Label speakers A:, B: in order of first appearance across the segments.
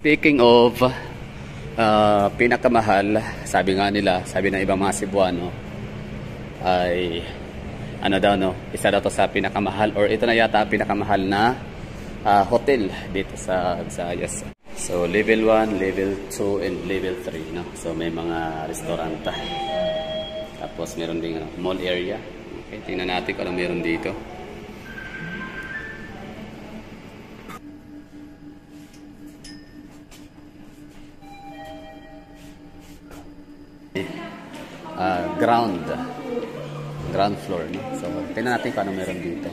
A: Speaking of pinakamahal, sabi nga nila, sabi ng ibang mga Cebuano ay ano daw no, isa daw to sa pinakamahal or ito na yata pinakamahal na hotel dito sa Visayas. So level 1, level 2 and level 3 no. So may mga restaurant. Tapos meron ding mall area. Okay, tingnan natin kung ano meron dito. Ground floor no. So tingnan natin kung ano meron dito.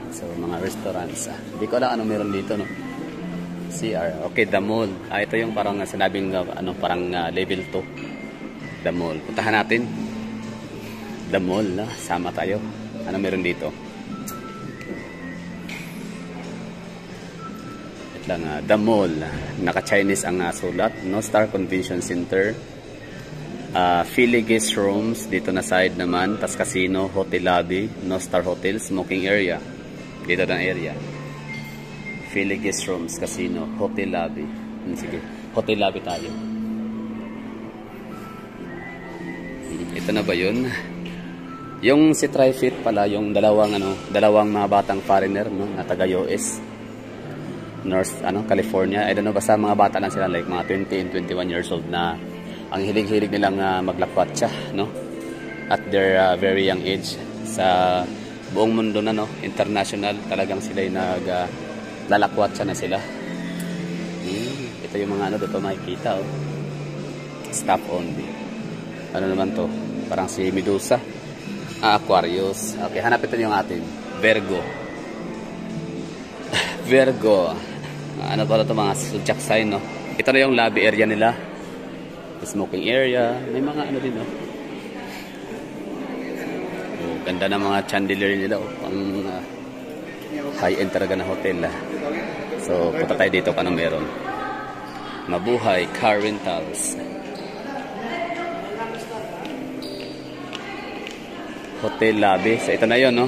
A: So mga restaurants. Hindi ko alam ano meron dito no. CR. Okay, the mall. Ito yung parang sinabing parang level 2. The mall. Puntahan natin. The mall na. Sama tayo. Ano meron dito? Ito lang the mall. Naka-Chinese ang sulat. No Star Convention Center. Philly guest rooms dito na side naman, tas casino, hotel lobby, no star hotel, smoking area dito na area. Philly guest rooms, casino, hotel lobby. Sige, hotel lobby tayo. Ito na ba yun? Yung si Tri-Fit pala, yung dalawang mga batang foreigner no, na taga US North California. I don't know, basta mga bata lang sila, like mga 20 and 21 years old na ang hilig-hilig nilang maglakwatsa no at their very young age sa buong mundo na no, international talagang sila ay naglalakwatsa na sila. Ito yung mga dito makikita oh. Staff only. Ano naman to? Parang si Medusa. Aquarius. Okay, hanapin ito yung atin. Virgo. Virgo. Ano pala ito, mga zodiac sign no. Ito na yung lobby area nila. Smoking area, may mga din oh. Oh, ganda ng mga chandelier nila oh. Pang high-end talaga na hotel So punta tayo dito kung ano meron. Mabuhay car rentals. Hotel lobby. So ito na yon no.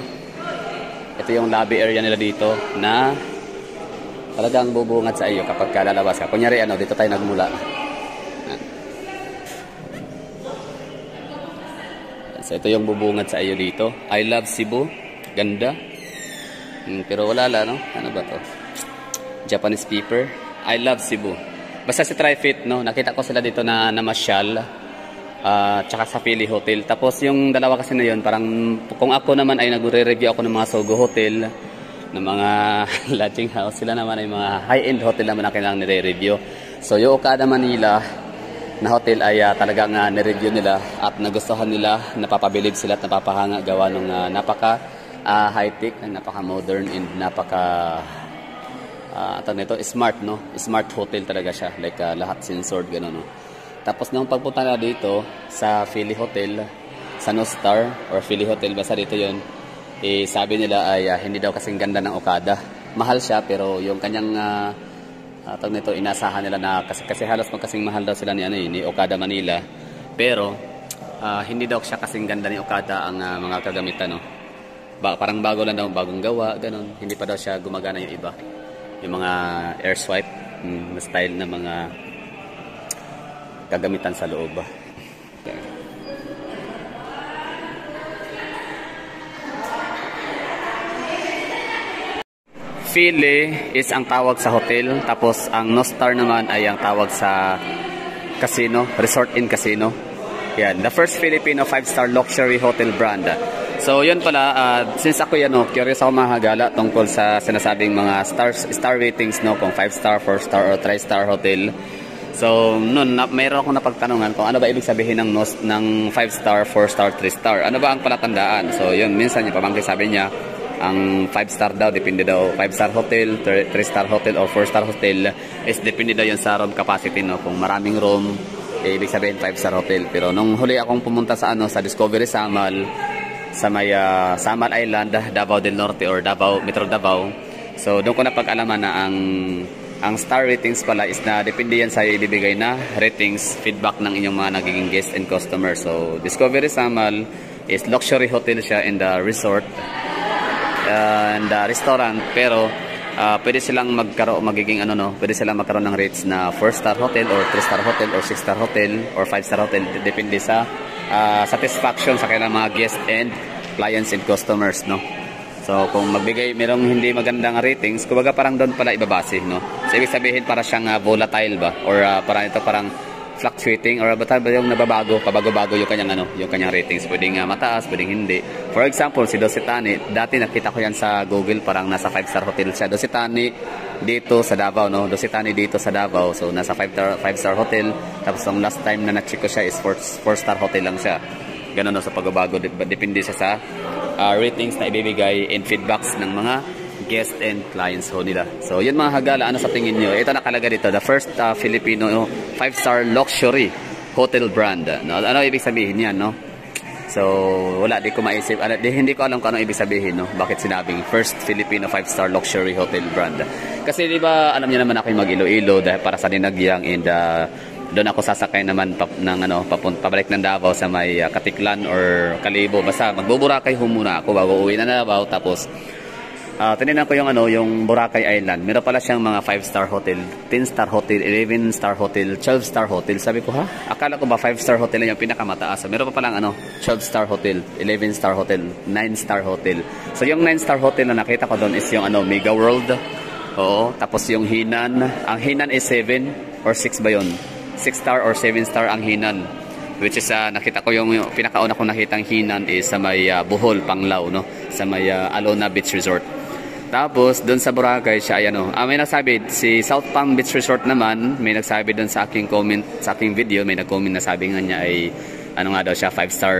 A: Ito yung lobby area nila dito na talagang bubungad sa iyo kapag lalabas ka. Kunyari dito tayo nagmula. So ito yung bubungad sa iyo dito. I love Cebu. Ganda. Pero wala no? Ano ba to? Japanese paper. I love Cebu. Basta si Tri-Fit no, nakita ko sila dito na namasyal. Tsaka sa Philly Hotel. Tapos yung dalawa kasi na yun, parang kung ako naman ay nagre-review ako ng mga Sogo Hotel, ng mga lodging house, sila naman ay mga high-end hotel naman na kailangan nire-review. So yung Okada Manila na hotel ay talagang nireview nila at nagustuhan nila, napapabilib sila at napapahanga gawa ng napaka high-tech, napaka modern and napaka smart no, smart hotel talaga siya, like lahat sensored gano'n no. Tapos nung pagpunta na dito sa Philly Hotel, sa No Star or Philly Hotel, basta dito yon, sabi nila ay hindi daw kasing ganda ng Okada. Mahal siya pero yung kanyang inasahan nila na kasi halos magkasing mahal daw sila ni Okada Manila, pero hindi daw siya kasing ganda ni Okada ang mga kagamitan no. Parang bago lang daw, bagong gawa ganon, hindi pa daw siya gumagana yung iba, yung mga air swipe na style na mga kagamitan sa loob. Philly is ang tawag sa hotel, tapos ang No Star naman ay ang tawag sa casino, resort in casino. Yan, the first Filipino 5-star luxury hotel brand. So yun pala, since ako curious ako mahagala tungkol sa sinasabing mga star ratings no, kung 5-star, 4-star or 3-star hotel. So noon mayroon akong napagtanungan kung ano ba ibig sabihin ng 5-star, 4-star, 3-star. Ano ba ang palatandaan? So yun, minsan yung pamangkin sabi niya ang 5-star daw, depende daw 5-star hotel, 3-star hotel or 4-star hotel is depende daw yan sa room capacity no. Kung maraming room, ibig sabihin 5-star hotel. Pero nung huli akong pumunta sa sa Discovery Samal, sa may Samal Island, Davao del Norte or Metro Davao. So doon ko napag-alaman na ang star ratings pala is na depende yan sa ibibigay na ratings, feedback ng inyong mga nagiging guest and customer. So Discovery Samal is luxury hotel siya in the resort and restaurant, pero pwede silang magiging ano no, pwede silang magkaroon ng rates na 4-star hotel or 3-star hotel or 6-star hotel or 5-star hotel, depende sa satisfaction sa kanilang mga guests and clients and customers, no. So kung magbigay merong hindi magandang ratings, kumbaga parang doon pala ibabase, no. So ibig sabihin para siyang volatile ba or parang ito parang fluctuating or ba yung nababago, pabago-bago yung kanyang ano, yung kanyang ratings. Pwedeng mataas, pwedeng hindi. For example, si Dositani, dati nakita ko yan sa Google, parang nasa 5-star hotel siya. Dositani dito sa Davao, no. Dositani dito sa Davao. So nasa 5-star hotel. Tapos yung last time na na-check ko siya is 4-star hotel lang siya. Ganun no, sa pagbabago, depende siya sa ratings na ibibigay and feedbacks ng mga guests and clients ho nila. So yun mga hagala, ano sa tingin nyo? Ito nakalagay dito, the first Filipino 5-star luxury hotel brand. No? Ano ibig sabihin yan, no? So wala, di ko maisip, hindi ko alam kung ano ibig sabihin, no? Bakit sinabing first Filipino 5-star luxury hotel brand. Kasi di ba alam niyo naman ako yung mag-Iloilo dahil para sa Dinagyang, and doon ako sasakay naman ng pabalik ng Davao sa may Katiklan or Kalibo. Basta magbuburakay muna ako bago uwi na Davao. Tapos tinignan ko yung Boracay Island. Meron pala siyang mga 5-star hotel, 10-star hotel, 11-star hotel, 12-star hotel. Sabi ko, akala ko ba 5-star hotel na yung pinakamataas. Meron pa palang 12-star hotel, 11-star hotel, 9-star hotel. So yung 9-star hotel na nakita ko doon is yung Mega World. Oo, tapos yung Hinan. Ang Hinan is 7 or 6 ba yun? 6-star or 7-star ang Hinan, which is nakita ko yung pinakauna kong nakitang Hinan is sa may Bohol, Panglao, no, sa may Alona Beach Resort. Tapos doon sa Boracay siya ay may nagsabi si South Palm Beach Resort naman, may nagsabi doon sa aking comment, sa aking video, may nag-comment na sabi nga niya ay nga daw siya 5-star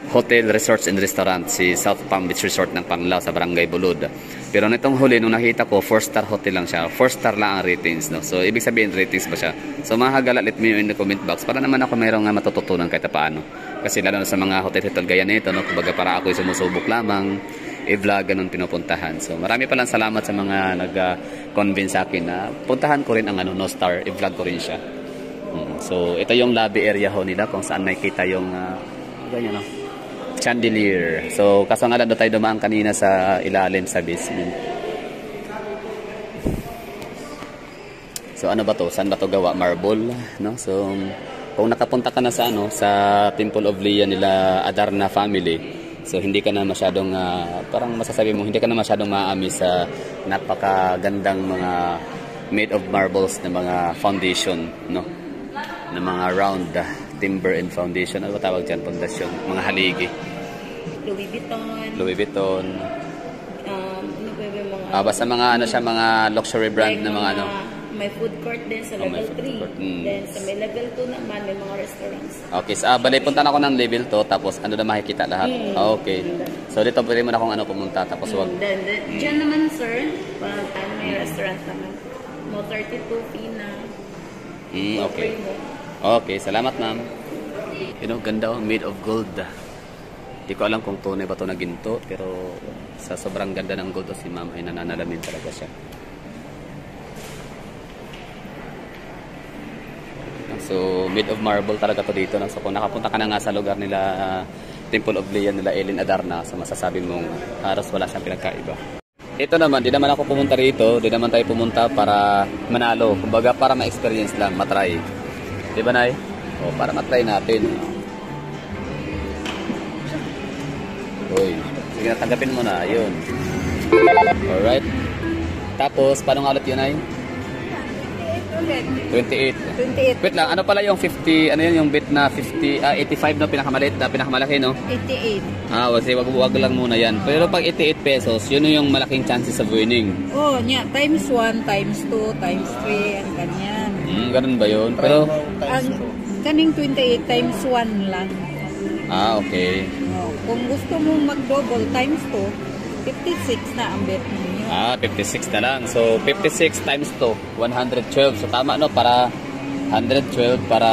A: hotel, resorts and restaurant, si South Palm Beach Resort ng Panglao sa Barangay Bulod. Pero nitong huli, nung nakita ko, 4-star hotel lang siya. 4-star lang ang ratings, no? So, ibig sabihin, ratings ba siya? So, mga hagala, let me know in the comment box para naman ako mayroong matututunan kahit paano. Kasi lalo na sa mga hotel-hotel gaya nito, no? Kumbaga para ako'y sumusubok lamang, i-vlog, ganun pinupuntahan. So, marami palang salamat sa mga nag-convince sa akin na puntahan ko rin ang No-Star, i-vlog ko rin siya. So, ito yung lobby area ho nila kung saan nakikita yung ganyan, no? Chandelier. So, kaso nga lang tayo dumaan kanina sa ilalim sa basement. So, ano ba to? Saan ba to gawa? Marble, no? So, kung nakapunta ka na sa sa Temple of Lea nila Adarna family, so hindi ka na masyadong parang masasabi mo, hindi ka na masyadong maamis sa napakagandang mga made of marbles na mga foundation, no? Na mga round timber and foundation. Ano ba tawag dyan? Pundasyon. Mga haligi. Louis Vuitton.
B: Ano ba yung mga...
A: basta mga siya, mga luxury brand na mga
B: May food court din sa level 3. Then sa may level 2 naman, may mga restaurants.
A: Okay. So, bali, punta na ako ng level 2, tapos ano na makikita lahat. Okay. So, dito pwede mo na akong pumunta, tapos wag.
B: Diyan naman, sir, may restaurant naman. Mo 32 fee na.
A: Okay. Okay, salamat ma'am. Ganda made of gold. Hindi ko alam kung tunay ba ito na ginto, pero sa sobrang ganda ng gold si ma'am ay nananalamin talaga siya. So, made of marble talaga to dito. So, kung nakapunta ka na nga sa lugar nila, Temple of Lea nila Ellen Adarna, so masasabi mong halos wala siyang pinagkaiba. Ito naman, di naman ako pumunta rito, di naman tayo pumunta para manalo. Kumbaga para ma-experience lang, matry. Di ba, Nay? O, para matry natin. Uy, sige na, tanggapin mo na. Yun. Alright. Tapos, paano nga ulit yun, Nay? 28. Wait lang, ano pala yung 50, ano yun yung bit na 50, 85 no, pinakamaliit na, pinakamalaki no?
B: 88.
A: Wag lang muna yan. Pero pag 88 pesos, yun yung malaking chances of winning.
B: Oh, times 1, times 2, times 3, ang ganyan.
A: Ganun ba yun? Pero,
B: ang kaning 28 times 1 lang.
A: Okay.
B: Oh, kung gusto mo mag-double times 2, 56 na ang bet mo.
A: 56 na lang. So, 56 times 2, 112. So, tama no, para 112 para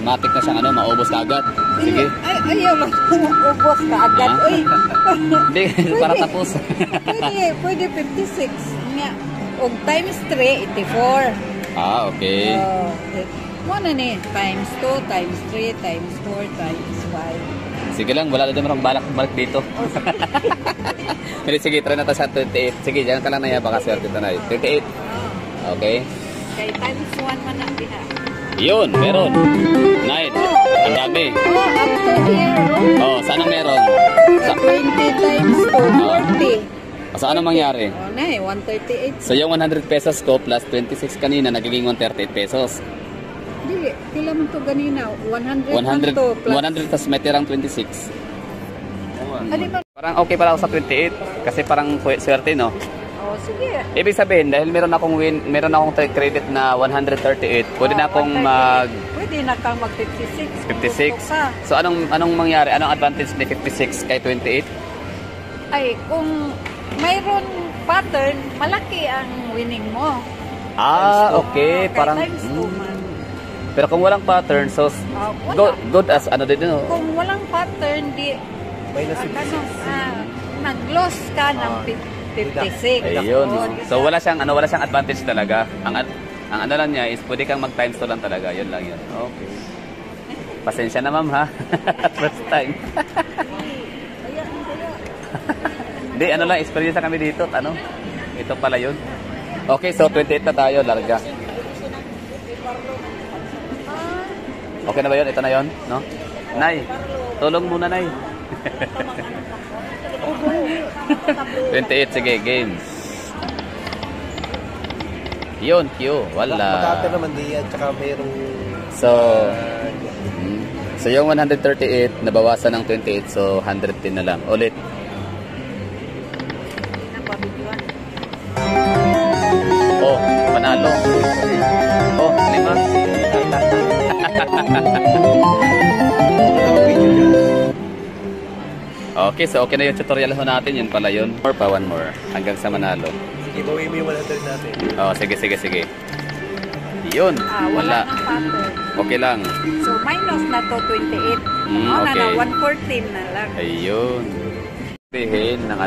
A: matik na siyang maubos ka agad. Sige.
B: Ayaw lang maubos ka agad.
A: Hindi, para tapos.
B: pwede 56. O times 3, 84.
A: Okay.
B: Mo na ni, times 2, times 3, times 4, times 5,
A: Sige lang, wala na din marang balak dito. Hindi, sige, try na tayo sa 28. Sige, dyan ka lang na yan, baka swerte ito na. 28. Okay.
B: Kay times 1 man ang diha.
A: Yun, meron. 9. Ang dami.
B: Up to here.
A: Oh, saan ang meron?
B: 20 times 2, 40.
A: So, anong mangyari?
B: Oh, na 138.
A: So, yung 100 pesos ko plus 26 kanina, nagiging 138 pesos.
B: Dili, pila man to ganina? 100
A: 100,
B: to plus.
A: 100 plus may tirang 26.
B: Ano ba?
A: Parang okay pala ako sa 28 kasi parang swerte, no?
B: Oh, sige.
A: Ibig sabihin, dahil meron akong credit na 138, pwede na akong
B: Pwede na kang mag 56.
A: 56. So anong mangyari? Anong advantage ni 56 kay 28?
B: Ay, kung mayroon pattern, malaki ang winning mo.
A: Okay, parang
B: times 2 man.
A: pero kung walang pattern, so good as ano din, no?
B: Kung walang pattern, di
C: minus 56.
B: nag-loss ka ng 56.
A: Ayun. So wala siyang advantage talaga. Ang ano lang niya is pwede kang mag times 2 lang talaga. Yun lang yun. Okay. Pasensya na ma'am ha. First time. Hindi, ano lang, experience na kami dito. Ano? Ito pala yun. Okay, so 28 na tayo, larga. Okay na ba yun? Ito na yun? No? Nay, tulong muna, Nay. 28, sige, games. Yun, Q, wala.
C: Magkata naman diyan, tsaka mayroong...
A: So yung 138, nabawasan ng 28, so 110 na lang. Ulit. Oh, panalo. Oh, 5. Okay, so okay na yung tutorial ho natin. Yun pala yun. One more. Hanggang sa manalo.
C: Sige, bawin mo yung 100 natin.
A: Oh, sige. Yun. Wala.
B: Ng pattern.
A: Okay lang.
B: So, minus na to 28.
A: Okay.
B: Na 114 na lang.
A: Ayun. Sabihin ng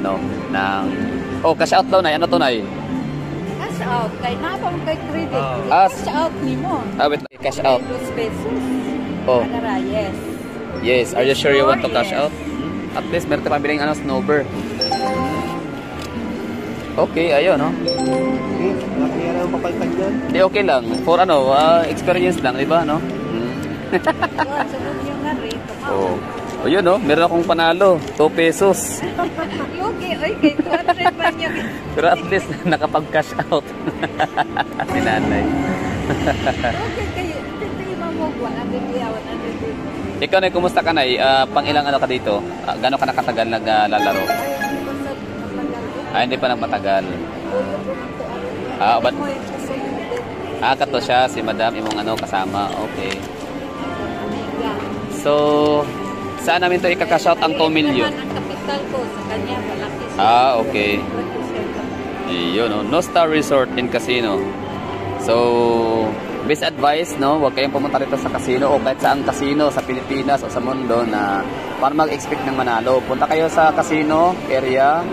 A: Oh, cash out daw na. Ano to na
B: Cash out. Kay napang kay credit.
A: Cash
B: out ni mo.
A: wait. Cash out.
B: 2 pesos.
A: Oh.
B: Agara, yes.
A: Yes. Are you sure you want to cash
B: Yes.
A: out? At least meron tayong pabiling snowbird. Okay, ayun, no?
C: Laki yan ang papalitan dyan.
A: Hindi, okay lang. For experience lang, di ba, no?
B: Sunod yung nga rin.
A: Oh. O yun, no? Meron akong panalo. 2 pesos.
B: Yogi, oy, kay 200 man yung...
A: Pero at least nakapag-cash out. Si nanay.
B: Okay, kayo. Hindi mo 100.
A: Ikaw na, kumusta ka na? Pang ilang ano ka dito? Gano'n ka nakatagal naglalaro? Hindi pa nagmatagal. Kato siya, si madam, imong kasama. Okay. So, saan namin to ika-cash out ang 2 million?
B: Ang kapital ko sa kanya, malaki siya.
A: Okay. Iyon, no? No Star Resort and Casino. So, best advice, no? Huwag kayong pumunta rito sa casino o kahit saang casino sa Pilipinas o sa mundo na para mag-expect ng manalo. Punta kayo sa casino area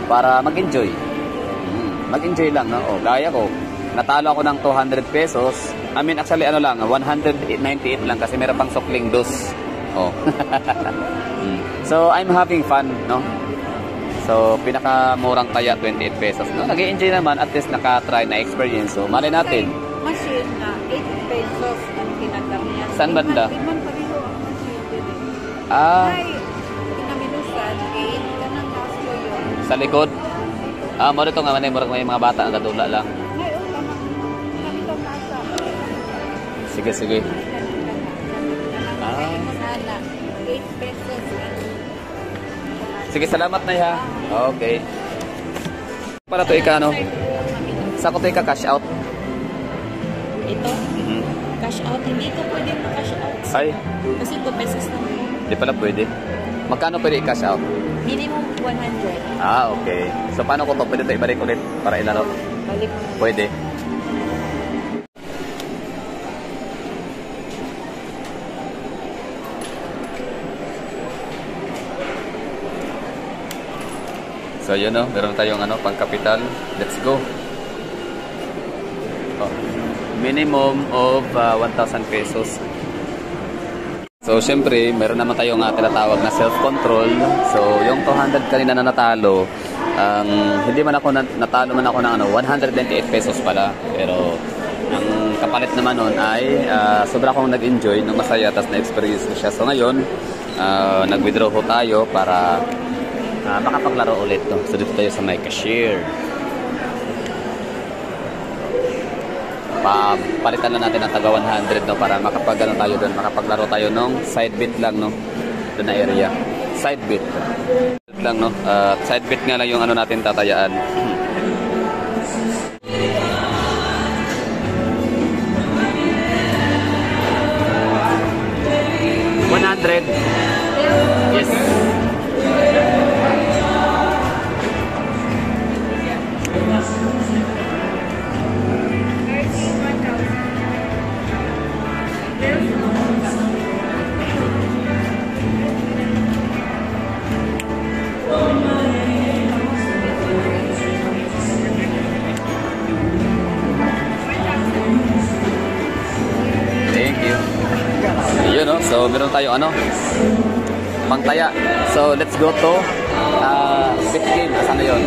A: para mag-enjoy. Mag-enjoy lang, no? O, gaya ko, natalo ako ng 200 pesos. I mean, actually, 198 lang kasi meron pang sukling dos. Oh. So, I'm having fun, no? So, pinakamurang kaya 28 pesos, no? Nag-enjoy naman, at least naka-try na experience. So, malay natin.
B: Machine na 8 pesos ang kinagamit.
A: Saan banda?
B: Iman pa rin ang machine. Ay, kinaminusan, 8 ka ng kaso yun.
A: Sa likod? Mo rito nga manay, may mga bata ang gadula lang.
B: Ngayon, kanito nasa.
A: Sige.
B: 8 pesos.
A: Sige, salamat na ha. Okay. Para to ikano? Sa ko to ika-cash out?
B: Ito? Cash out? Hindi ito pwede cash out.
A: Ay?
B: Kasi 2 pesos na.
A: Hindi pala pwede. Magkano pwede i-cash out?
B: Minimum 100.
A: Okay. So, paano ko to? Pwede to ibalik ulit para ilaro?
B: Balik mo.
A: Pwede. So, yun, no? Meron tayong pang-kapital. Let's go. Minimum of 1,000 pesos. So, syempre, meron naman tayong tinatawag na self-control. So, yung 200 kanina na natalo, hindi man ako natalo man ako ng 198 pesos pala. Pero, ang kapalit naman nun ay sobra akong nag-enjoy, nung masaya, tapos na-experience ko siya. So, ngayon, nag-withdraw ko tayo para makapaglaro ulit. No? So, dito tayo sa my cashier. Palitan na natin ang taga 100 no para makapagano tayo doon, makapaglaro tayo nung side bit lang no doon na area. Side bit lang no. Side bit nga lang yung ano natin tatayaan. 100. Yes. So, meron tayo pangtaya. So, let's go to bet game. Saan na yun?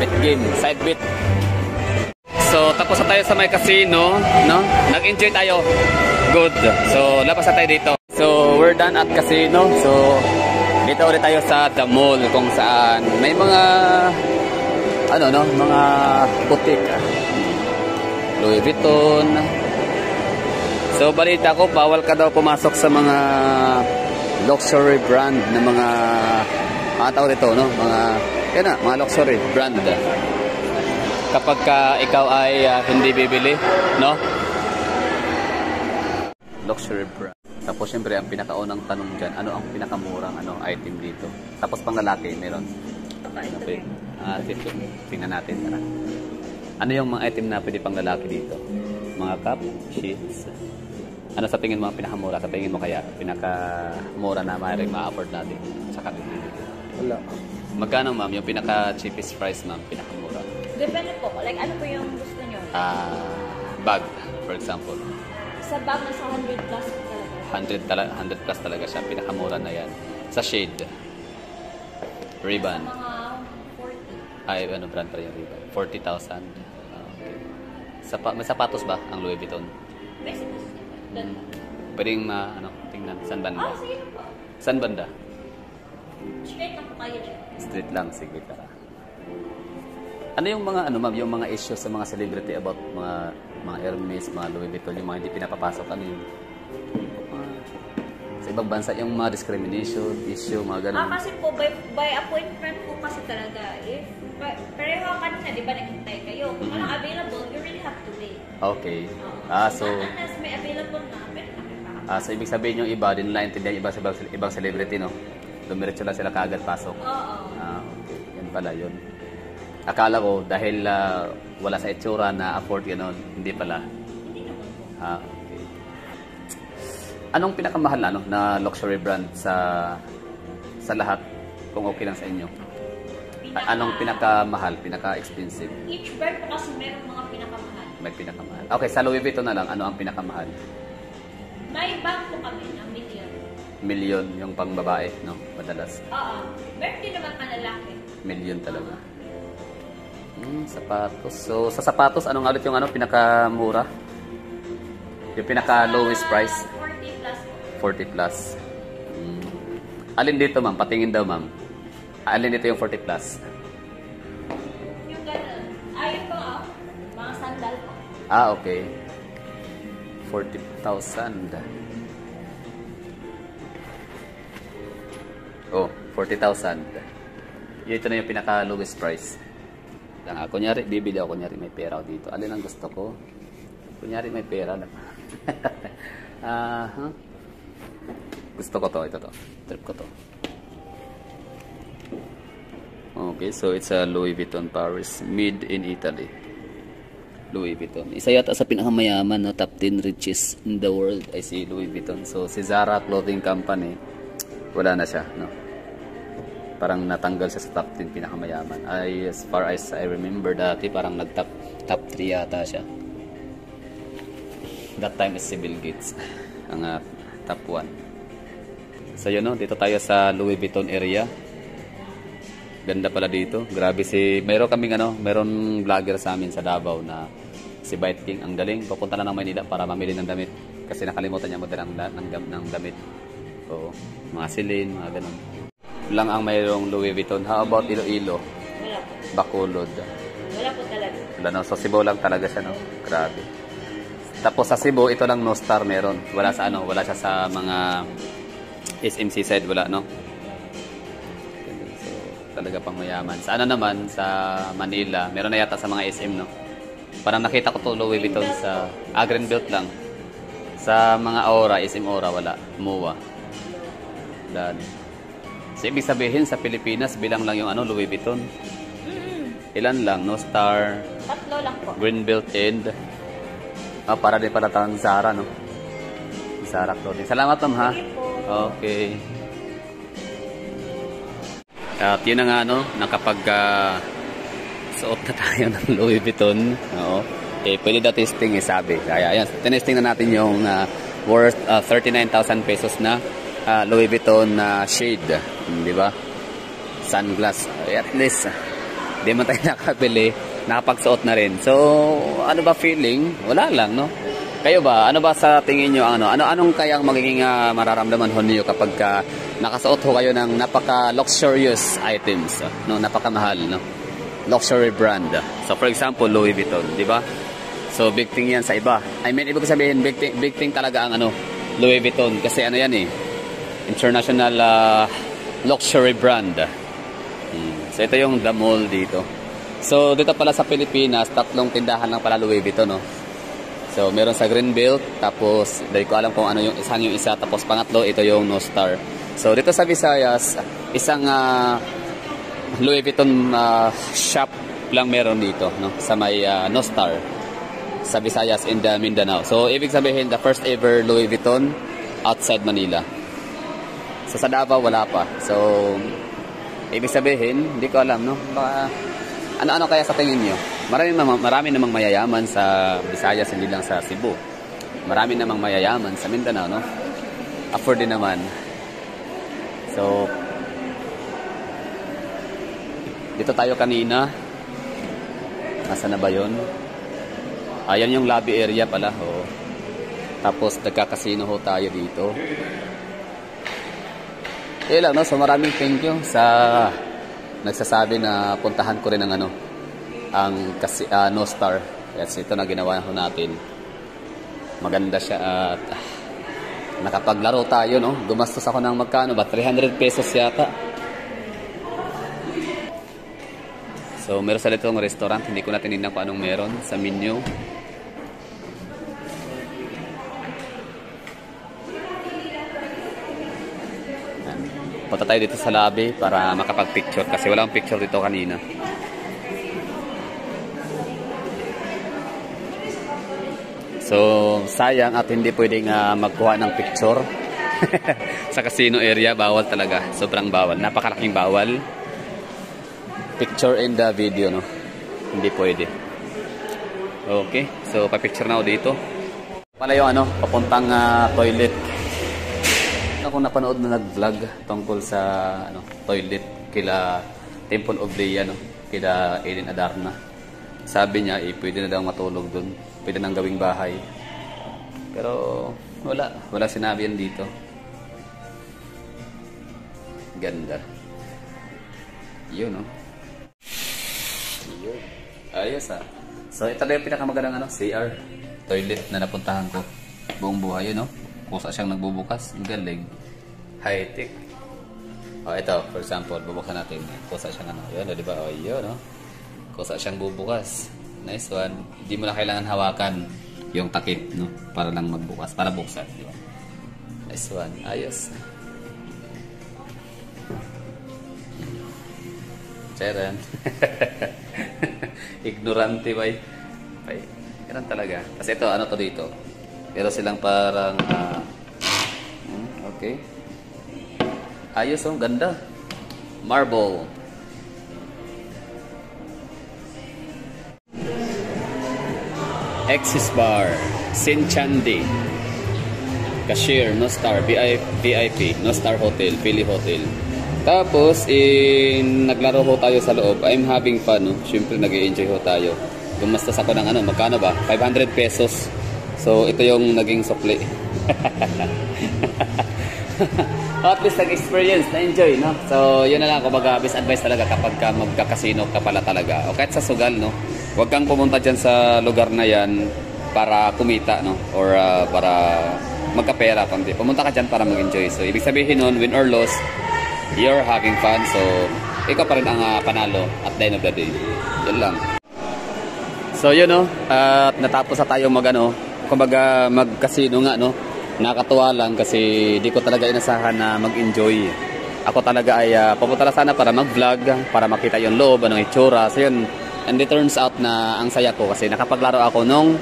A: Bet game. Side bet. So, tapos na tayo sa may casino. No? Nag-enjoy tayo. Good. So, labas na tayo dito. So, we're done at casino. So, dito ulit tayo sa The Mall kung saan may mga mga boutique. Louis Vuitton. So, balita ko, bawal ka daw pumasok sa mga luxury brand na mga tawag dito, no? Mga luxury brand. Kapag ikaw ay hindi bibili, no? Luxury brand. Tapos, syempre, ang pinakaunang tanong dyan, ano ang pinakamurang item dito? Tapos, pang lalaki, meron. Tingnan natin. Tara. Ano yung mga item na pwede pang lalaki dito? Mga cup, sheets. Ano sa tingin mo ang pinakamura? Sa tingin mo kaya pinakamura na maaaring ma-afford natin sa kabili?
C: Wala.
A: Magkano ma'am yung pinaka-cheapest price ma'am? Pinakamura?
B: Depende po. Like ano po yung gusto nyo?
A: Bag, for example.
B: Sa bag na sa 100 plus talaga.
A: 100 plus talaga siya. Pinakamura na yan. Sa shade. Ribbon.
B: Mga 40.
A: Ay, ano brand pa yung ribbon? 40,000. Okay. May sapatos ba ang Louis Vuitton?
B: Basic.
A: Pwedeng tingnan. Saan banda?
B: Sige po.
A: Saan banda?
B: Straight lang po kayo dyan.
A: Street lang, sige tara. Ano yung mga ma'am, yung mga issues sa mga celebrity about mga Hermes, mga Louis Vuitton, yung mga hindi pinapapasok, ano yun? Sa ibang bansa, yung mga discrimination, issue, mga ganun.
B: Kasi po, by appointment po kasi talaga. If pareho kanina, di ba naghintay kayo? Kung anong available, you really have to wait.
A: Okay. So
B: unless may available na, pwede na
A: so ibig sabihin yung iba, din naintindihan yung ibang celebrity, no? Dumiretso lang sila kaagad pasok.
B: Oo.
A: Okay. Yan pala yun. Akala ko, dahil wala sa itsura na afford gano'n, hindi pala.
B: Hindi naman po.
A: Okay. Anong pinakamahal na luxury brand sa lahat, kung okay lang sa inyo? Anong pinakamahal, pinaka-expensive?
B: Each brand po kasi meron mga pinakamahal.
A: May pinakamahal. Okay, sa Louis Vuitton na lang, ano ang pinakamahal?
B: May bag po kami ng million.
A: Million yung pang babae, no? Madalas.
B: Oo. Meron din naman panlalaki.
A: Million talaga. Sapatos. So, sa sapatos, anong ulit yung pinakamura? Yung pinaka-lowest price?
B: 40 plus po.
A: 40 plus. Alin dito, ma'am? Patingin daw, ma'am. Alin dito yung 40 plus?
B: Yung gano'n. Ayun po, mga sandal po.
A: Okay. 40,000. Oh, 40,000. Ito na yung pinaka-lowest price. Kunyari, bibili ako. Kunyari, may pera ako dito. Alin ang gusto ko? Kunyari, may pera. Gusto ko to. Ito to. Trip ko to. Okay, so it's a Louis Vuitton Paris. Made in Italy. Louis Vuitton. Isa yata sa pinakamayaman na top 10 richest in the world ay si Louis Vuitton. So, si Zara Clothing Company, wala na siya, no? Parang natanggal siya sa top 10 pinakamayaman. As far as I remember dati, parang nag-top 3 yata siya. That time is si Bill Gates ang top 1. So yun, no? Dito tayo sa Louis Vuitton area. Ganda pala dito. Grabe mayroon kaming mayroon vlogger sa amin sa Davao na si Bite King. Ang galing. Pupunta na ng Maynila para mamili ng damit. Kasi nakalimutan niya magdala ng damit. So, mga silin, mga ganun. Lang ang mayroong Louis Vuitton. How about Iloilo?
B: Wala po.
A: Bacolod.
B: Wala po talaga.
A: Wala, no? So Cebu lang talaga siya, no? Grabe. Tapos sa Cebu, ito lang no star meron. Wala sa wala siya sa mga SMC side, wala, no? So, talaga pang mayaman. Sa naman, sa Manila, meron na yata sa mga SM, no? Parang nakita ko to Louis Vuitton sa Greenbelt lang. Sa mga Aura, SM Aura, wala. MOA. Dan. So, ibig sabihin sa Pilipinas, bilang lang yung Louis Vuitton. Ilan lang, no star,
B: 3 lang po.
A: Greenbelt and para din pala tawang Zara, no? Zara clothing. Salamat, ma'am, ha? Okay. At yun na nga, no? Nakapag suot na tayo ng Louis Vuitton. Oo. Eh, pwede daw testing, sabi. Kaya, ayan. Tinesting na natin yung worth 39,000 pesos na Louis Vuitton shade. Di ba? Sunglass. At least, di man tayo nakabili, nakapagsuot na rin. So, ano ba feeling? Wala lang, no? Kayo ba? Ano ba sa tingin nyo? Anong kayang magiging mararamdaman ho niyo kapag nakasuot ho kayo ng napaka-luxurious items, no? Napakamahal, no? Luxury brand. So, for example, Louis Vuitton, di ba? So, big thing yan sa iba. I mean, ibig sabihin, big thing talaga ang Louis Vuitton. Kasi yan international luxury brand. So, ito yung The Mall dito. So, dito pala sa Pilipinas, 3 tindahan lang pala Louis Vuitton, no? So, meron sa Greenbelt, tapos, hindi ko alam kung ano yung isa, tapos pangatlo, ito yung No Star. So, dito sa Visayas, isang Louis Vuitton shop lang meron dito, no? Sa may No Star, sa Visayas in the Mindanao. So, ibig sabihin, the first ever Louis Vuitton outside Manila. So, sa Davao, wala pa. So, ibig sabihin, hindi ko alam, no? Baka, ano kaya sa tingin nyo? Marami namang mayayaman sa Visayas, hindi lang sa Cebu. Marami namang mayayaman sa Mindanao, no? Afford din naman. So, dito tayo kanina. Nasaan na ba yun? Ayan yung lobby area pala, oh. Tapos, nagkakasino ho tayo dito. Lang, no? So maraming thank you sa nagsasabi na puntahan ko rin ang No Star. Yes, ito na ginawa ho natin. Maganda siya at nakapaglaro tayo, no? Gumastos ako ng magkano ba? 300 pesos yata. So meron sa ditong restaurant, hindi ko na tinignan kung anong meron sa menu. Punta tayo dito sa lobby para makapag-picture kasi walang picture dito kanina. So, sayang at hindi pwedeng magkuha ng picture sa casino area. Bawal talaga. Sobrang bawal. Napakalaking bawal. Picture in the video, no? Hindi pwede. Okay. So, pa-picture na ako dito. Pala yung papuntang toilet. Ako napanood na nag-vlog tungkol sa toilet kila Temple of Leia, no? Kila Eden Adarna. Sabi niya, pwede na daw matulog dun. Pwede nang gawing bahay. Pero wala sinabi yan dito. Ganda. Yun, no? Yun. Ayos, So, ito na yung pinakamagandang CR. Toilet na napuntahan ko. Buong buhay, no? Kusa siyang nagbubukas. Ang galing. High-tech. Ito, for example, bubuksan natin. Kusa siyang Yun, di ba? Yun, no? Kusa siyang bubukas. Nice one. Hindi mo na kailangan hawakan yung takip, no? Para lang magbukas. Para buksan, di ba? Nice one. Ayos. Charan. Ignorante, bay. Ganun talaga. Kasi ito, to dito? Pero silang parang okay. Ayos, ganda. Marble. Axis bar. Sinchandi. Cashier, No Star, VIP, No Star Hotel, Philly Hotel. Tapos, naglaro ho tayo sa loob. I'm having fun, no? Siyempre, nag-i-enjoy ho tayo. Gumastos ako ng ano, magkano ba? 500 pesos. So, ito yung naging sukli. At least nag-experience, na-enjoy, no? So, yun na lang, kumbaga, best advice talaga kapag ka magka-casino ka pala talaga. O kahit sa sugal, no? Huwag kang pumunta dyan sa lugar na yan para kumita, no? Or para magkapera, kundi pumunta ka dyan para mag-enjoy. So, ibig sabihin nun, win or loss, you're having fun. So, ikaw pa rin ang panalo at the end of the day. Yan lang. So, yun, no? Natapos na tayo kumbaga mag-casino nga, no? Nakakatuwa lang kasi di ko talaga inasahan na mag-enjoy. Ako talaga ay pupunta na sana para mag-vlog, para makita yung loob, anong itsura. So, yun. And it turns out na ang saya ko kasi nakapaglaro ako nung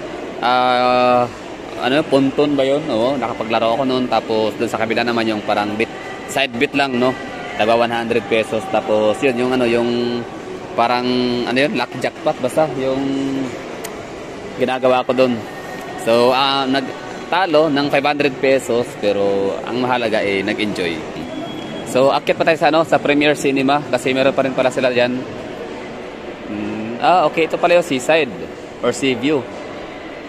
A: punton ba yun? Oo, nakapaglaro ako noon. Tapos dun sa kabila naman yung parang side bit lang, no? Taga 100 pesos. Tapos yun, yung parang lucky jackpot basta yung ginagawa ko dun. So nagtalo ng 500 pesos pero ang mahalaga nag-enjoy. So akit pa tayo sa Premier Cinema kasi meron pa rin pala sila diyan. Okay, ito pala yung Seaside or Sea View.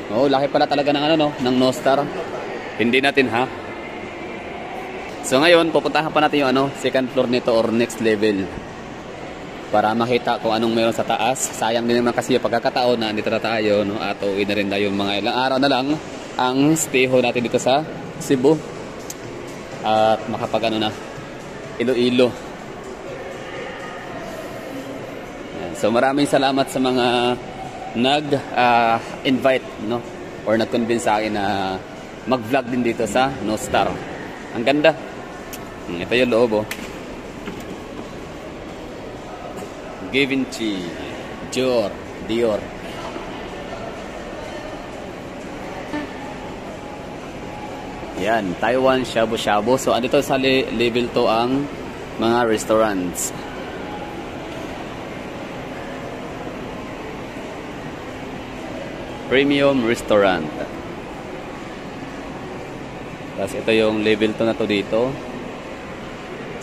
A: Oh, laki pala talaga ng ng No Star. Hindi natin ha. So ngayon, pupuntahan pa natin yung second floor nito or next level. Para makita kung anong meron sa taas. Sayang din naman kasi yung pagkakataon na andito na tayo, no? At uwi na rin tayo mga ilang araw na lang ang stay ho natin dito sa Cebu. At makapag na Iloilo. So maraming salamat sa mga nag-invite, no? Or nag-convince sa akin na mag-vlog din dito sa No Star. Ang ganda. Ito yung loob, oh. Givenchy, Dior. Yan, Taiwan Shabu Shabu. So andito sa level 2 ang mga restaurants. Premium restaurant. Tapos ito yung level 2 na to dito.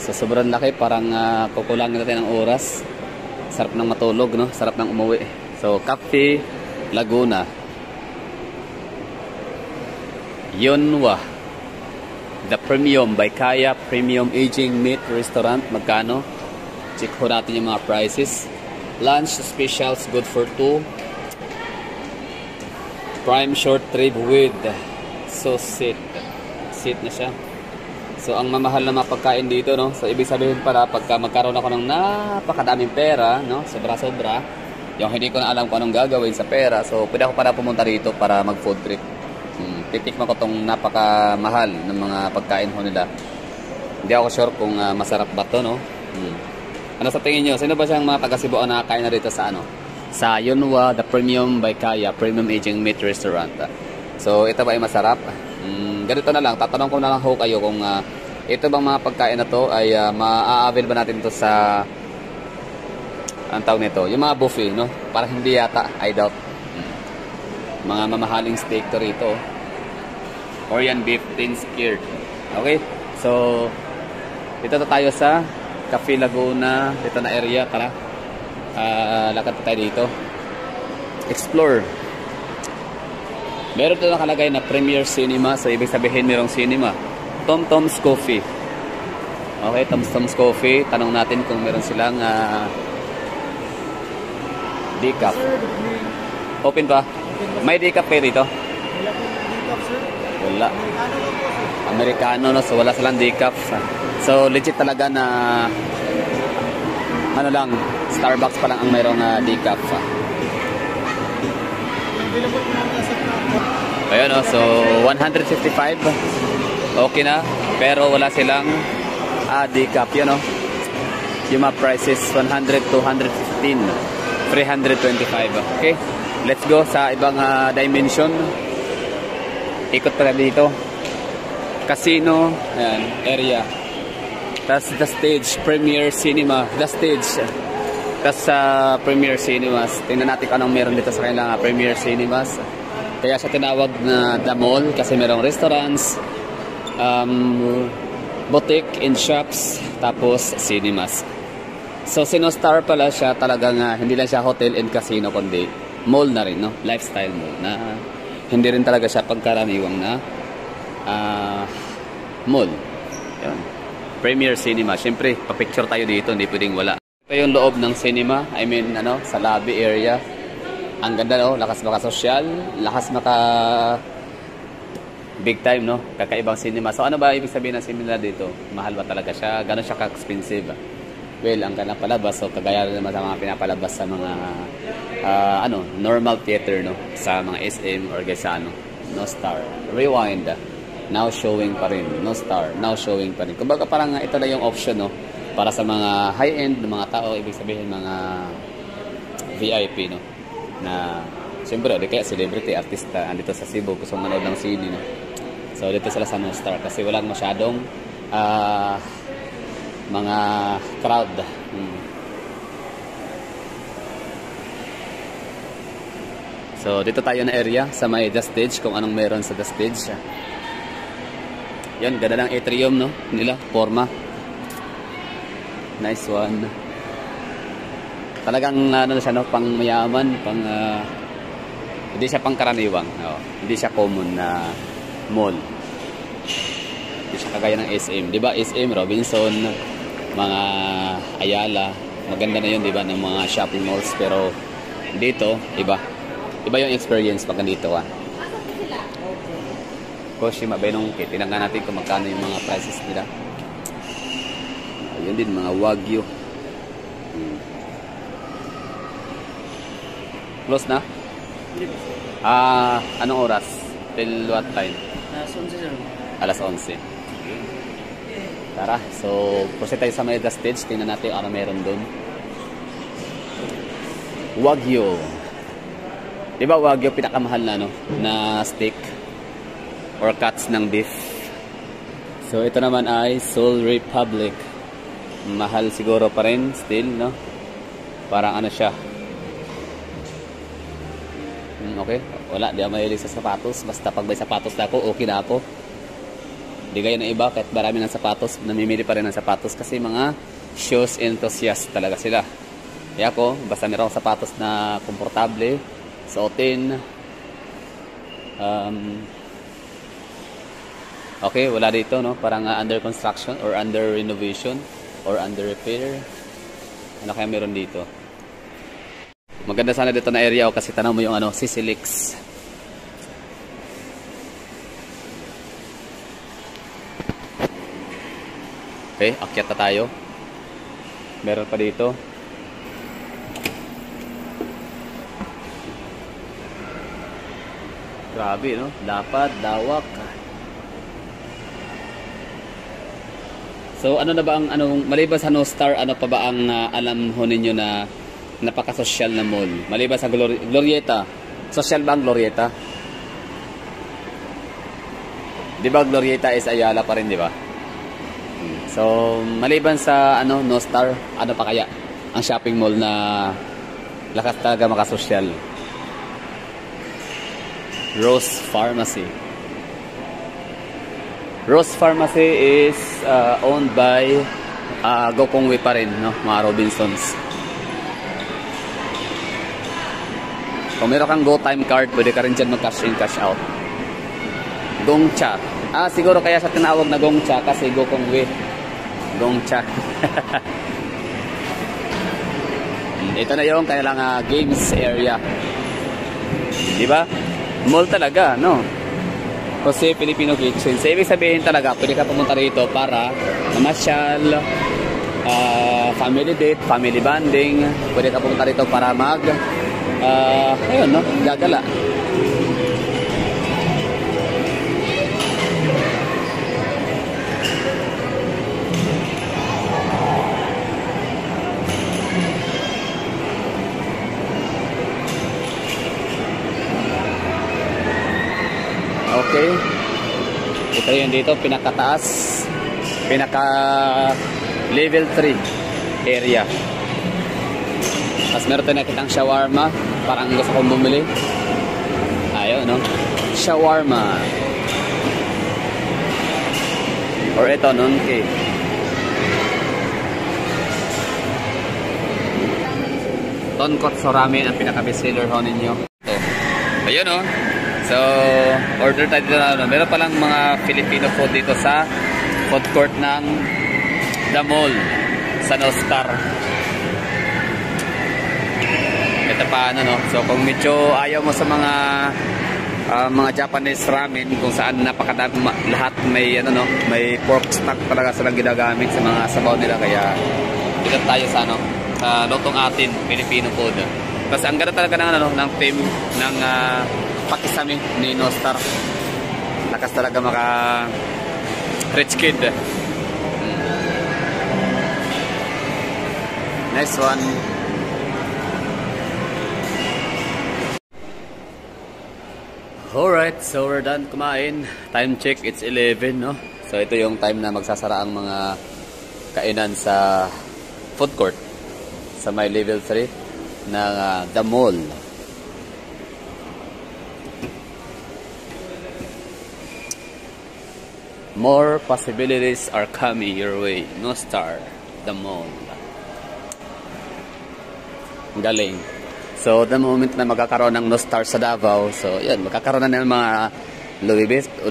A: So sobrang laki, parang kukulangin natin ang oras. Sarap ng matulog, no? Sarap ng umuwi. So Cafe Laguna. Yunwa. The Premium by Kaya Premium Aging Meat Restaurant. Magkano? Check ho natin yung mga prices. Lunch specials good for 2. Prime short rib with seat na siya. So ang mamahal na mga pagkain dito, no? So ibig sabihin pala pagka magkaroon ako ng napakadaming pera, no? Sobra-sobra, yung hindi ko na alam kung anong gagawin sa pera. So pwede ako para pumunta rito para mag food trip. Titikman ko tong napakamahal ng mga pagkain ho nila. Hindi ako sure kung masarap ba to, no? Ano sa tingin nyo? Sino ba siyang mga taga-Cebu na nakain na rito sa sa Yunwa, The Premium by Kaya Premium Aging Meat Restaurant. So ito ba ay masarap? Ganito na lang, tatanong ko na lang ho kayo kung ito bang mga pagkain na to ay ma-avail ba natin to sa ang tawag nito, yung mga buffet, no? Parang hindi yata, I doubt. Mga mamahaling steak to rito. Korean beef thin skewered. Okay? So dito tayo sa Cafe Laguna, dito na area, tara. Lakad tayo dito. Explore. Meron doon nakalagay na Premier Cinema. So ibig sabihin merong cinema. Tom Tom's Coffee. Okay, Tom Tom's Coffee. Tanong natin kung meron silang decaf. Open pa? May decaf kayo dito? Wala. Americano, no? So wala silang decaf. So legit talaga na lang, Starbucks pa lang ang mayroong decaf. Ayun, no? So 155 okay na, pero wala silang decaf, yun, no? Yung mga prices 100, 215, 325. Okay, let's go sa ibang dimension. Ikot pa dito. Casino, ayan, area. That's the stage, Premier Cinema. The stage. That's Premier Cinemas. Tingnan natin kung anong meron dito sa kanilang Premier Cinemas. Kaya siya tinawag na The Mall kasi merong restaurants, boutique and shops, tapos cinemas. So Sinostar pala siya talagang hindi lang siya hotel and casino kundi mall na rin, no? Lifestyle mall na hindi rin talaga siya pagkaraniwang na mall. Yun. Premier Cinema. Siyempre, pa-picture tayo dito, hindi pwedeng wala. Ito yung loob ng cinema, I mean, sa lobby area. Ang ganda, no? Lakas maka-social, lakas maka big time, no? Kakaibang cinema. So ano ba ibig sabihin ng cinema dito? Mahal ba talaga siya? Gano'n siya ka-expensive? Well, ang kanyang palabas, so kagaya naman sa mga pinapalabas sa mga normal theater, no? Sa mga SM or sa Nostar. Rewind. Now showing pa rin. Nostar. Now showing pa rin. Kumbaga parang ito na yung option, no? Para sa mga high-end mga tao, ibig sabihin mga VIP, no? Na siyempre, di kaya celebrity, artista, andito sa Cebu, gusto manood ng CD, no? So, dito sila sa Nostar kasi walang masyadong mga crowd. So, dito tayo na area sa may The Stage, kung anong meron sa The Stage. Yan, ganda ng atrium, no? Nila, forma. Nice one. Talagang, siya, no? Pang mayaman, hindi siya pangkaraniwang. No? Hindi siya common na mall. Hindi siya kagaya ng SM. Diba? SM, Robinson, mga Ayala. Maganda na yun, diba? Ng mga shopping malls. Pero dito, iba. Iba yung experience pag nandito, Koshima Benongke. Tinanggan natin kung magkano yung mga prices nila. Ayun din, mga Wagyu. Close na? Anong oras? Till what time? Alas 11. Tara, so proceed tayo sa may The Stage. Tingnan natin ano meron dun. Wagyu. Diba Wagyu pinakamahal na na steak or cuts ng beef. So ito naman ay Soul Republic. Mahal siguro pa rin still, no? Parang siya. Okay, wala, di ako mahilig sa sapatos. Basta pag may sapatos na ako, okay na ako. Di gaya ng iba, kahit marami ng sapatos, namimili pa rin ng sapatos kasi mga shoes enthusiast talaga sila. Kaya ako, basta meron akong sapatos na komportable, suotin. Okay, wala dito, no? Parang under construction or under renovation or under repair. Ano kaya meron dito? Maganda sana dito na area kasi tanaw mo yung Sisilix. Okay, akyat na tayo. Meron pa dito. Grabe, no? Dapat, dawak. So, ano na ba ang, maliban sa Nostar, ano pa ba ang alam ho ninyo na napaka-social na mall? Maliban sa Glorieta. Social ba ang Glorieta? Di ba Glorieta is Ayala pa rin, di ba? So, maliban sa Nostar, ano pa kaya ang shopping mall na lakas talaga makasosyal? Rose Pharmacy. Rose Pharmacy is owned by Gokongwei pa rin, no? Mga Robinsons. Kung meron kang Go Time card, pwede ka rin dyan mag-cash in, cash out. Gongcha. Siguro kaya siya tinawag na Gongcha kasi Gokongwei. Gongcha. Ito na yung kanilang games area. Diba? Mall talaga, no? Kasi Filipino Kitchen. So, ibig sabihin talaga, pwede ka pumunta rito para mamasyal, family date, family bonding. Pwede ka pumunta rito para ayun, no? Gagala. Okay. Ito yun dito, pinakataas, pinaka level 3 area. Tapos meron tayo nakitang shawarma. Parang gusto kong bumili. Ayun, no? Shawarma. Or ito, Nunke. Tonkotsu ramen ang pinaka-bestseller ho ninyo. So, ayun o. So, order tayo dito na. Meron palang mga Filipino food dito sa food court ng The Mall sa Nostar. Ito pa ano no. So, kung medyo ayaw mo sa mga Japanese ramen kung saan napakadami lahat may ano no, may pork stock talaga silang ginagamit sa mga sabaw nila, kaya dito tayo sa ano, sa lutong atin Filipino food. Tapos ang ganda talaga ng ano ng team ng Pakisami ni Nostar. Lakas talaga maka rich kid. Next one. Alright, so we're done kumain. Time check, it's 11, no? So ito yung time na magsasara ang mga kainan sa food court sa may level 3 ng The Mall. More possibilities are coming your way. Nostar, The Mall. Galing. So, the moment na magkakaroon ng Nostar sa Davao, so, yan, magkakaroon na ng mga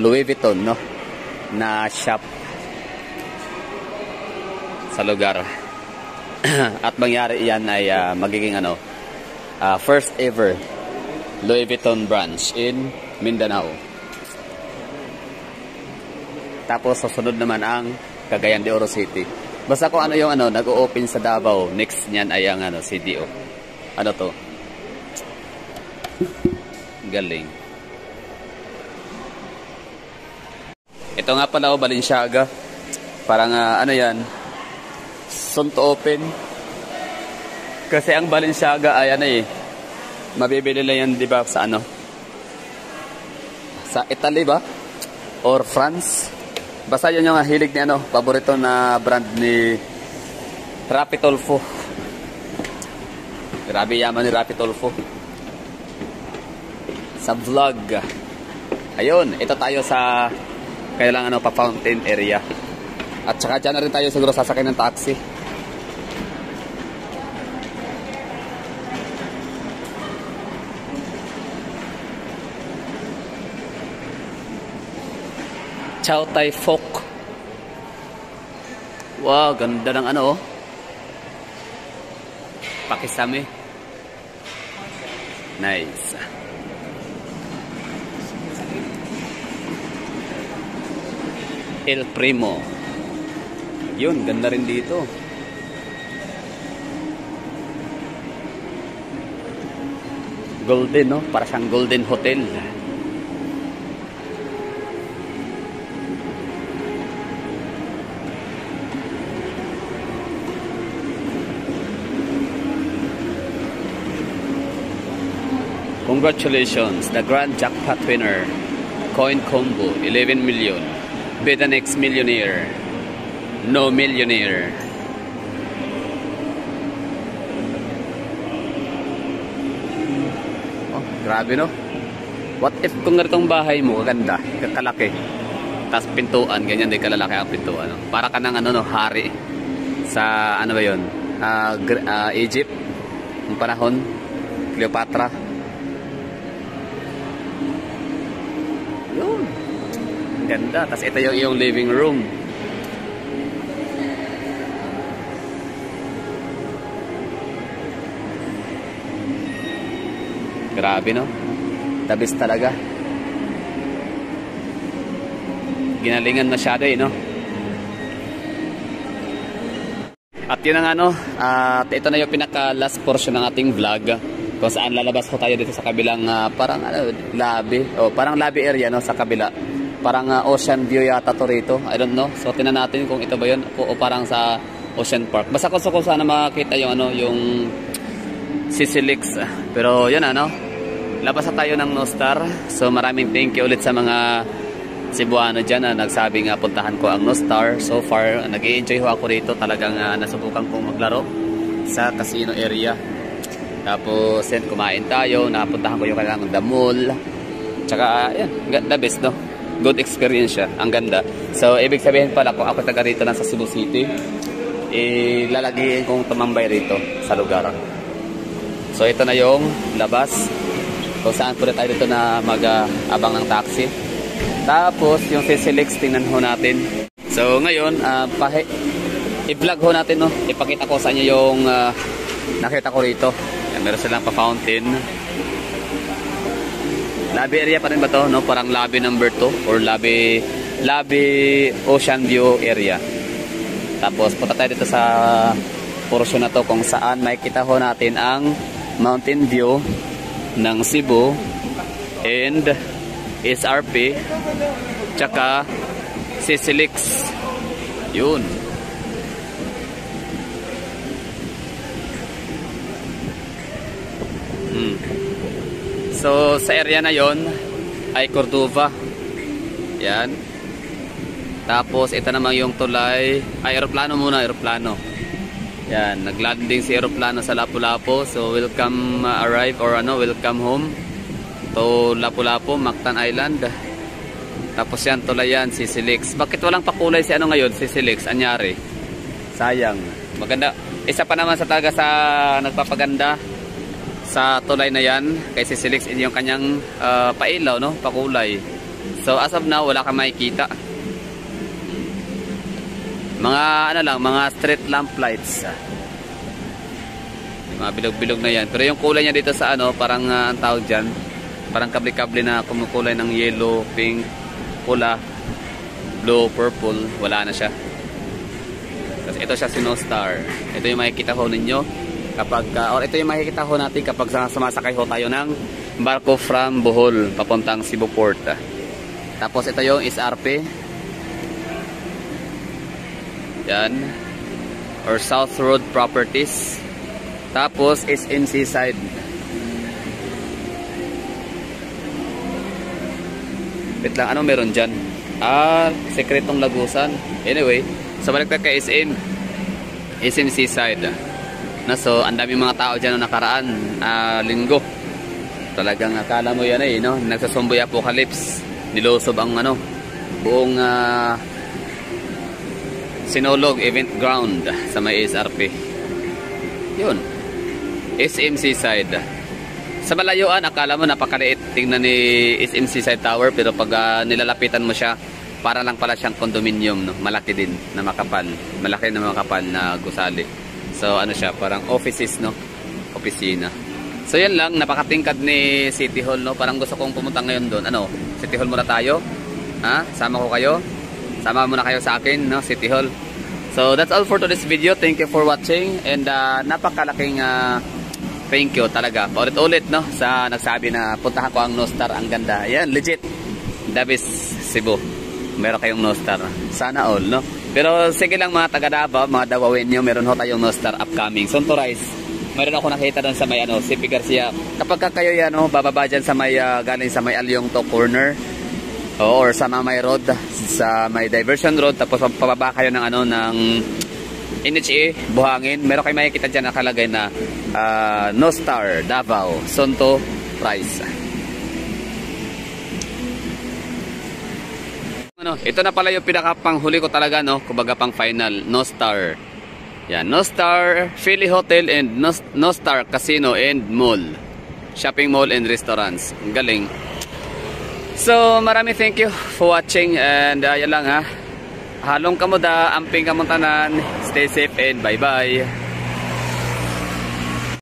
A: Louis Vuitton, no? Na shop sa lugar. At mangyari yan ay magiging, ano, first ever Louis Vuitton branch in Mindanao. Tapos, susunod naman ang Cagayan de Oro City. Basta kung ano yung, ano, nag-o-open sa Davao, next niyan ay ang, ano, CDO. Ano to? Galing. Ito nga pala o Balenciaga. Parang ano yan, soon to open. Kasi ang Balenciaga ay ano mabibili lang yan, di ba, sa ano, sa Italy ba? Or France. Basta yun yung hilig ni ano, paborito na brand ni Rapi Tulfo. Grabe yaman ni Rapi Tulfo sa vlog. Ayun, ito tayo sa kailangan ano, pa fountain area. At saka dyan na rin tayo siguro sasakay ng taxi. Chow Tai Fook. Wow, ganda ng ano, oh. Pakisami. Nice. El Primo. Yun, ganda rin dito. Golden, no? Para siyang Golden Hotel. Congratulations, the grand jackpot winner. Coin combo, 11 million. Be the next millionaire. No millionaire. Oh, grabe no? What if kung ganitong bahay mo, kaganda, kakalaki, tas pintuan, ganyan din kalalaki ang pintuan. No? Para ka ng ano, no, hari sa, ano ba yun? Egypt, yung panahon, Cleopatra. Yun. Ganda. Tapos ito yung iyong living room. Grabe, no? The best talaga. Ginalingan masyado, no? At yun ang ano, ito na yung pinaka-last portion ng ating vlog. Kung saan lalabas ko tayo dito sa kabilang parang lobby. O, parang lobby area, no? Sa kabila. Parang ocean view yata to rito. I don't know. So, tinan natin kung ito ba yun o parang sa Ocean Park. Basta kung sana makakita yung ano, yung Sisilix. Pero yun ano, labas na tayo ng Nostar. So, maraming thank you ulit sa mga Cebuano dyan na nagsabing puntahan ko ang Nostar. So far, nag-i-enjoy ho ako rito. Talagang nasubukan kong maglaro sa casino area. Tapos, kumain tayo. Napuntahan ko yung kailangan The Mall. Tsaka, yan, the best, no? good experience siya. Ang ganda. So, ibig sabihin pala, kung ako taga rito lang sa Cebu City, ilalagyan kong tumambay rito sa lugar. So, ito na yung labas. Kung saan pwede tayo dito na mag-abang ng taxi. Tapos, yung Sisilix, tingnan ho natin. So, ngayon, i-vlog ho natin, no? Ipakita ko sa inyo yung nakita ko rito. Yan, meron silang pa-fountain. Lobby area pa rin ba to, no? Parang lobby number 2 or lobby ocean view area. Tapos punta tayo dito sa portion na to kung saan makikita ho natin ang mountain view ng Cebu and SRP tsaka Sisilix. Yun. So, sa area na yon ay Cordova. Yan. Tapos, ito naman yung tulay. Ay, aeroplano muna, aeroplano. Yan. Naglanding si aeroplano sa Lapu-Lapu. So, welcome arrive or welcome home to Lapu-Lapu, Mactan Island. Tapos yan, tulay yan, Sisilix. Bakit walang pakulay si ngayon? Sisilix, anyari. Sayang. Maganda. Isa pa naman sa talaga sa nagpapaganda sa tulay na yan kay Sisilix yung kanyang pailaw, no? Pakulay. So as of now wala kang makikita. Mga mga street lamp lights. Mga bilog-bilog na yan. Pero yung kulay niya dito sa parang ang tawag diyan, parang kable-kable na kumukulay ng yellow, pink, pula, blue, purple, wala na siya. Tapos ito siya si Nostar. Ito yung makikita ho ninyo kapag or ito yung makikita ho natin kapag sumasakay ho tayo ng barko from Bohol papuntang Cebu Port. Tapos ito yung SRP yan or South Road Properties. Tapos SM Seaside. Wait lang, ano meron dyan? Sekretong lagusan. Anyway, so balik tayo kay SM Seaside. So, ang dami mga tao dyan noong nakaraan linggo. Talagang akala mo yan no? Nagsasumboy apocalypse. Nilosob ang buong Sinulog event ground sa may SRP. Yun. SM Seaside. Sa malayuan, akala mo napakaliit tingnan ni SM Seaside Tower, pero pag nilalapitan mo siya, para lang pala siyang condominium, no? Malaki din na makapal. Malaki na makapal na gusali. So siya, parang offices, no? Opisina. So yan lang, napakatingkad ni City Hall, no? Parang gusto kong pumunta ngayon doon. City Hall muna tayo? Sama ko kayo? Sama muna kayo sa akin, no? City Hall. So that's all for today's video. Thank you for watching and napakalaking thank you talaga. Paulit-ulit, no? Sa nagsabi na puntahan ko ang Nostar, ang ganda. Yan, legit. Davis, Cebu. Meron kayong Nostar. Sana all, no? Pero sige lang mga taga-Davao, mga Davaoenyo, meron ho tayong Nostar upcoming. So to rise, meron ako nakita doon sa may CP Garcia. Kapag kayo yan, bababa dyan sa may galing sa may Alyong to corner or sa Mamay Road, sa may diversion road, tapos pababa kayo ng ng NHA, Buhangin, meron kayo makikita dyan nakalagay na Nostar Davao, Sonto Rise. Ito na pala yung pinakapanghuli ko talaga, no? Kumbaga pang final, Nostar. Yan, Nostar Philly Hotel and Nostar Casino and Mall. Shopping mall and restaurants. Ang galing. So, marami thank you for watching and yan lang Halong kamuda, amping kamuntanan. Stay safe and bye-bye.